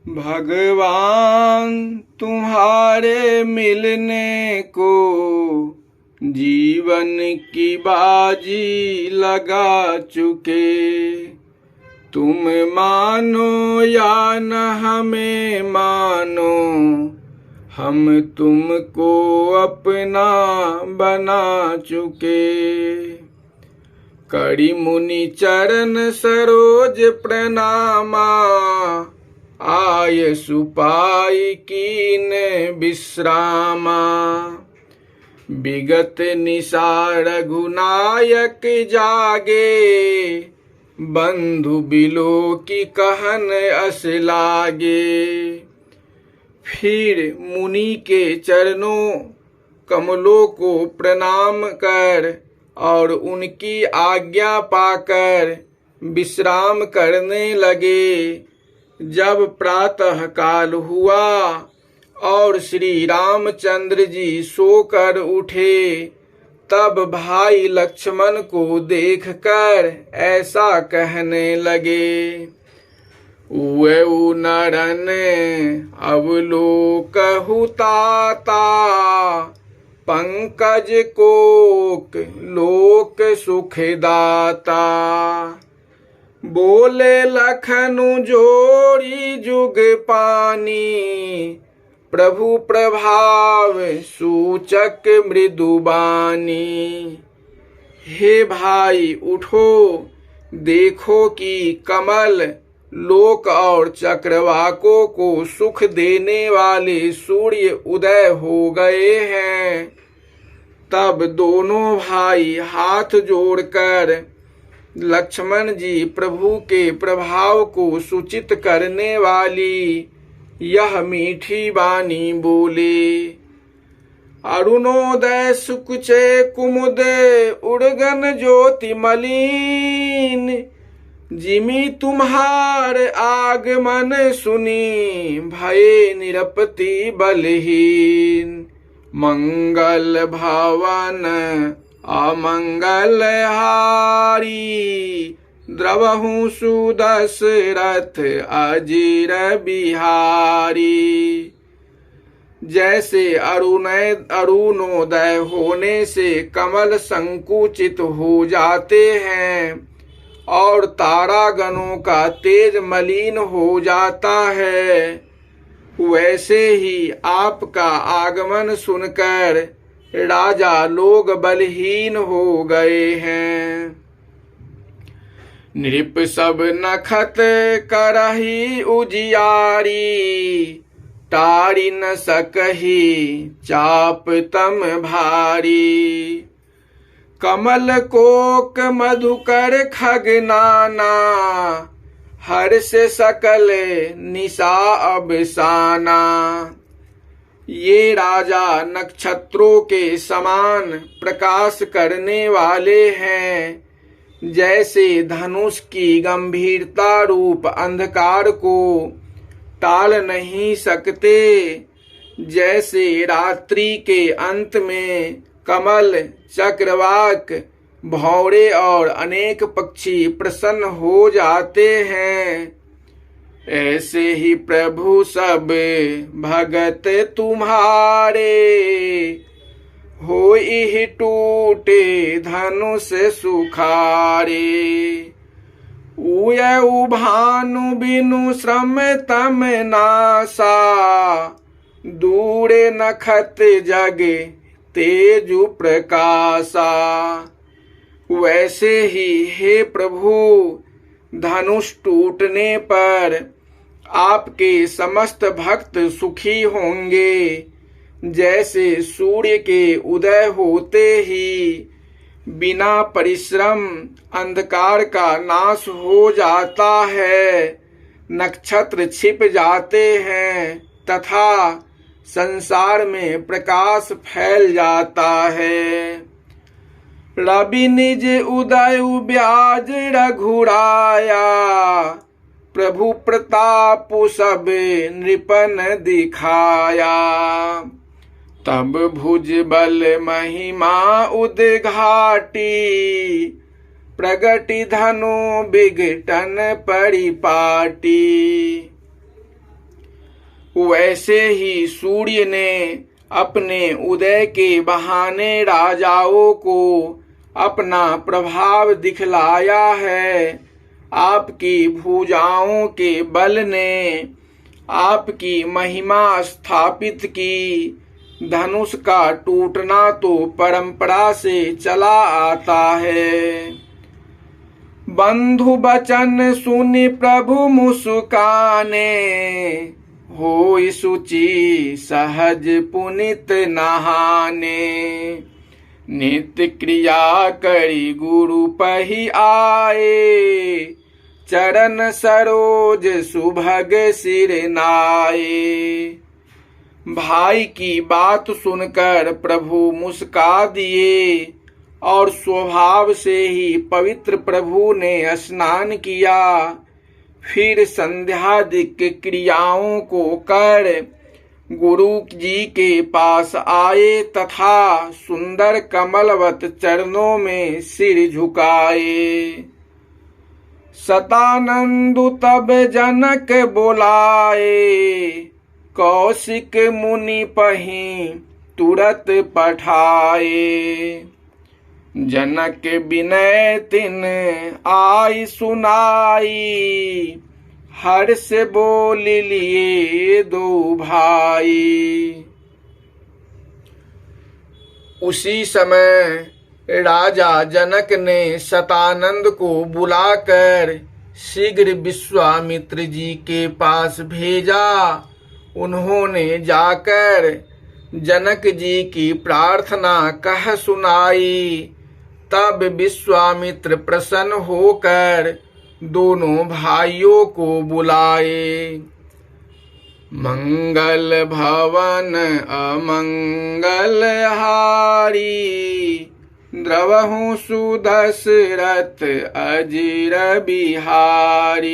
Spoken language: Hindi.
भगवान तुम्हारे मिलने को जीवन की बाजी लगा चुके। तुम मानो या न हमें मानो, हम तुमको अपना बना चुके। कड़ी मुनि चरण सरोज प्रणामा, आय सुपाई कीन विश्रामा। विगत निशा रघुनायक जागे, बंधु बिलो की कहन अस लागे। फिर मुनि के चरणों कमलों को प्रणाम कर और उनकी आज्ञा पाकर विश्राम करने लगे। जब प्रातः काल हुआ और श्री रामचंद्र जी सोकर उठे, तब भाई लक्ष्मण को देखकर ऐसा कहने लगे। उएऊ नरन अवलोकहु ताता, पंकज कोक लोक सुखदाता। बोले लखनु जोड़ी जुग पानी, प्रभु प्रभाव सूचक मृदुबानी। हे भाई उठो, देखो कि कमल लोक और चक्रवाकों को सुख देने वाले सूर्य उदय हो गए हैं। तब दोनों भाई हाथ जोड़कर लक्ष्मण जी प्रभु के प्रभाव को सूचित करने वाली यह मीठी वाणी बोले। अरुणोदय सुकुचे कुमुद उड़गन ज्योति मलिन, जिमी तुम्हार आगमन सुनी भये निरपति बलहीन। मंगल भवन अमंगल हारी, द्रवहु सुदशरथ अजीर बिहारी। जैसे अरुणोदय होने से कमल संकुचित हो जाते हैं और तारागणों का तेज मलिन हो जाता है, वैसे ही आपका आगमन सुनकर राजा लोग बलहीन हो गए हैं। नृप सब नखत करही उजियारी, टारी न सकही चाप तम भारी। कमल कोक मधुकर खगनाना, हर्ष सकल निशा अबसाना। ये राजा नक्षत्रों के समान प्रकाश करने वाले हैं। जैसे धनुष की गंभीरता रूप अंधकार को टाल नहीं सकते, जैसे रात्रि के अंत में कमल, चक्रवाक, भौरे और अनेक पक्षी प्रसन्न हो जाते हैं, ऐसे ही प्रभु सब भगत तुम्हारे होई टूटे धनुष सुखारे। उयऊ भानु बिनु श्रम तम नासा, दूरे नखत जग तेजु प्रकाशा। वैसे ही हे प्रभु, धनुष टूटने पर आपके समस्त भक्त सुखी होंगे। जैसे सूर्य के उदय होते ही बिना परिश्रम अंधकार का नाश हो जाता है, नक्षत्र छिप जाते हैं तथा संसार में प्रकाश फैल जाता है। रवि निज उदय ब्याज रघुराया, प्रभु प्रताप सब नृपन दिखाया। तब भुज बल महिमा उद्घाटी, प्रगति धनु विघटन परिपाटी। ऐसे ही सूर्य ने अपने उदय के बहाने राजाओं को अपना प्रभाव दिखलाया है। आपकी भुजाओं के बल ने आपकी महिमा स्थापित की। धनुष का टूटना तो परंपरा से चला आता है। बंधु बचन सुनि प्रभु मुस्काने, होई शुचि सहज पुनित नहाने। नित्य क्रिया करी गुरु पहि आए, चरण सरोज सुभग सिर नाये। भाई की बात सुनकर प्रभु मुस्का दिए और स्वभाव से ही पवित्र प्रभु ने स्नान किया। फिर संध्यादिक क्रियाओं को कर गुरु जी के पास आए तथा सुंदर कमलवत चरणों में सिर झुकाए। सतानंदु तब जनक बोलाए, कौशिक मुनि पहीं तुरत पठाए। जनक विनय तिन आई सुनाई, हर्ष बोल लिए दो भाई। उसी समय राजा जनक ने सतानंद को बुलाकर शीघ्र विश्वामित्र जी के पास भेजा। उन्होंने जाकर जनक जी की प्रार्थना कह सुनाई। तब विश्वामित्र प्रसन्न होकर दोनों भाइयों को बुलाए। मंगल भवन अमंगल हारी, द्रवहु सुदशरथ अजिर बिहारी।